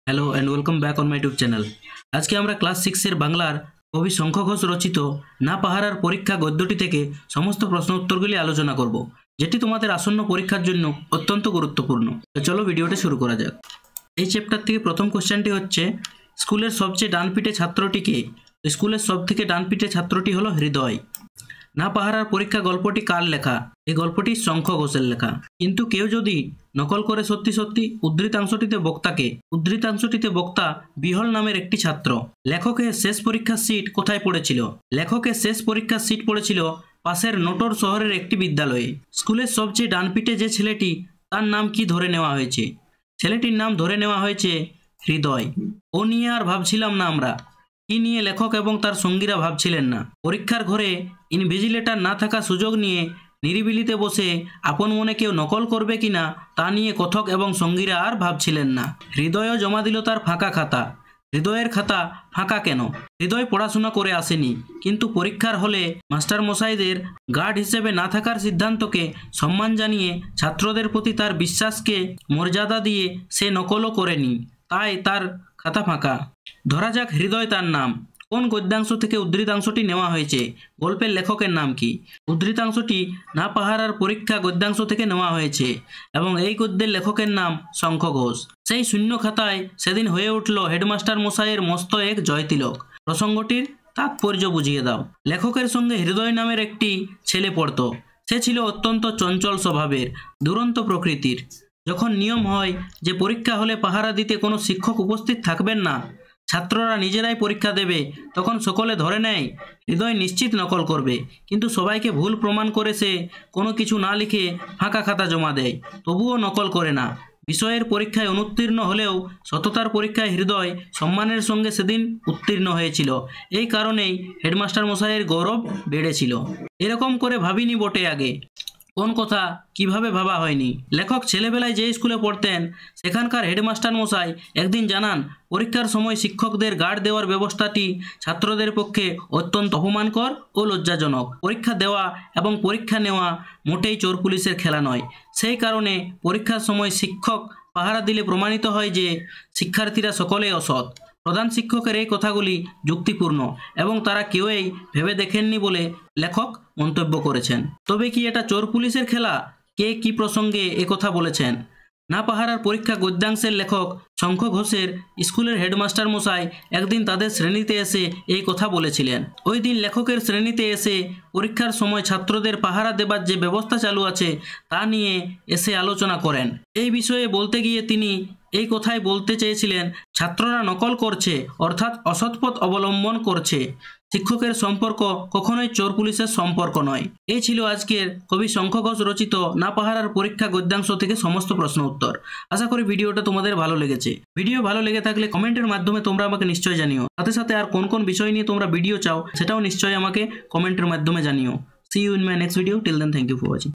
Hello and welcome back on my YouTube channel. আজকে আমরা class 6 এর বাংলার কবি শঙ্খ ঘোষ রচিত না পাহারার পরীক্ষা গদ্যটি থেকে সমস্ত প্রশ্ন উত্তরগুলি আলোচনা করব, যেটি তোমাদের আসন্ন পরীক্ষার জন্য অত্যন্ত গুরুত্বপূর্ণ। তো চলো ভিডিওটা শুরু করা যাক। এই চ্যাপ্টার থেকে প্রথম কোশ্চেনটি হচ্ছে, স্কুলের সবচেয়ে ডানপিটে ছাত্রটি কে? স্কুলের সব থেকে ডানপিটে ছাত্রটি হলো হৃদয়। না পাহারার পরীক্ষা গল্পটি কার লেখা? এই গল্পটি শঙ্খ ঘোষের লেখা। কিন্তু কেউ যদি নকল করে সত্যি সত্যি উদ্ধৃতাংশটিতে বক্তা বিহল নামের একটি ছাত্র। লেখকের শেষ পরীক্ষার সিট কোথায় পড়েছিল? লেখকের শেষ পরীক্ষার সিট পড়েছিল পাশের নোটর শহরের একটি বিদ্যালয়ে। স্কুলের সবচেয়ে ডানপিটে যে ছেলেটি, তার নাম কি ধরে নেওয়া হয়েছে? ছেলেটির নাম ধরে নেওয়া হয়েছে হৃদয়। ও নিয়ে আর ভাবছিলাম না আমরা, কি নিয়ে লেখক এবং তার সঙ্গীরা ভাবছিলেন না। পরীক্ষার ঘরে ইনভিজিলেটর না থাকা সুযোগ নিয়ে নিরিবিলিতে বসে আপন মনে কেউ নকল করবে কিনা তা নিয়ে কথক এবং সঙ্গীরা আর ভাবছিলেন না। হৃদয়ও জমা দিল তার ফাঁকা খাতা। হৃদয়ের খাতা ফাঁকা কেন? হৃদয় পড়াশোনা করে আসেনি, কিন্তু পরীক্ষার হলে মাস্টারমশাইদের গার্ড হিসেবে না থাকার সিদ্ধান্তকে সম্মান জানিয়ে ছাত্রদের প্রতি তার বিশ্বাসকে মর্যাদা দিয়ে সে নকলও করেনি, তাই তার খাতা ফাঁকা। ধরা যাক হৃদয় তার নাম। কোন গদ্যাংশ থেকে উদ্ধৃতাংশটি নেওয়া হয়েছে? গল্পের লেখকের নাম কি? উদ্ধৃতাংশটি না পাহারার পরীক্ষা গদ্যাংশ থেকে নেওয়া হয়েছে এবং এই গদ্যের লেখকের নাম শঙ্খ ঘোষ। সেই শূন্য খাতায় সেদিন হয়ে উঠল হেডমাস্টার মশাইয়ের মস্ত এক জয়তিলক। প্রসঙ্গটির তাৎপর্য বুঝিয়ে দাও। লেখকের সঙ্গে হৃদয় নামের একটি ছেলে পড়ত। সে ছিল অত্যন্ত চঞ্চল স্বভাবের, দুরন্ত প্রকৃতির। যখন নিয়ম হয় যে পরীক্ষা হলে পাহারা দিতে কোনো শিক্ষক উপস্থিত থাকবেন না, ছাত্ররা নিজেরাই পরীক্ষা দেবে, তখন সকলে ধরে নেয় হৃদয় নিশ্চিত নকল করবে। কিন্তু সবাইকে ভুল প্রমাণ করে সে কোনো কিছু না লিখে ফাঁকা খাতা জমা দেয়, তবুও নকল করে না। বিষয়ের পরীক্ষায় অনুত্তীর্ণ হলেও সততার পরীক্ষায় হৃদয় সম্মানের সঙ্গে সেদিন উত্তীর্ণ হয়েছিল। এই কারণেই হেডমাস্টার মশাইয়ের গৌরব বেড়েছিল। এরকম করে ভাবিনি বটে আগে। কোন কথা কিভাবে ভাবা হয়নি। লেখক ছেলেবেলায় যে স্কুলে পড়তেন সেখানকার হেডমাস্টার মশাই একদিন জানান, পরীক্ষার সময় শিক্ষকদের গার্ড দেওয়ার ব্যবস্থাটি ছাত্রদের পক্ষে অত্যন্ত অপমানকর ও লজ্জাজনক। পরীক্ষা দেওয়া এবং পরীক্ষা নেওয়া মোটেই চোর পুলিশের খেলা নয়। সেই কারণে পরীক্ষার সময় শিক্ষক পাহারা দিলে প্রমাণিত হয় যে শিক্ষার্থীরা সকলেই অসৎ। প্রধান শিক্ষকের এই কথাগুলি যুক্তিপূর্ণ এবং তারা কেউই ভেবে দেখেননি বলে লেখক মন্তব্য করেছেন। তবে কি এটা চোর পুলিশের খেলা? কে কি প্রসঙ্গে কথা বলেছেন? না পাহারার পরীক্ষা গদ্যাংশের লেখক শঙ্খ ঘোষের স্কুলের হেডমাস্টার মশাই একদিন তাদের শ্রেণীতে এসে এই কথা বলেছিলেন। ওই দিন লেখকের শ্রেণীতে এসে পরীক্ষার সময় ছাত্রদের পাহারা দেবার যে ব্যবস্থা চালু আছে তা নিয়ে এসে আলোচনা করেন। এই বিষয়ে বলতে গিয়ে তিনি এই কথাই বলতে চেয়েছিলেন, ছাত্ররা নকল করছে, অর্থাৎ অসৎ পথ অবলম্বন করছে। শিক্ষকের সম্পর্ক কখনোই চোর পুলিশের সম্পর্ক নয়। এই ছিল আজকের কবি শঙ্খ ঘোষ রচিত না পাহারার পরীক্ষা গদ্যাংশ থেকে সমস্ত প্রশ্ন উত্তর। আশা করি ভিডিওটা তোমাদের ভালো লেগেছে। ভিডিও ভালো লেগে থাকলে কমেন্টের মাধ্যমে তোমরা আমাকে নিশ্চয়ই জানিও। সাথে সাথে আর কোন কোন বিষয় নিয়ে তোমরা ভিডিও চাও সেটাও নিশ্চয়ই আমাকে কমেন্টের মাধ্যমে জানিও। See you in my next video. Till then, thank you for watching.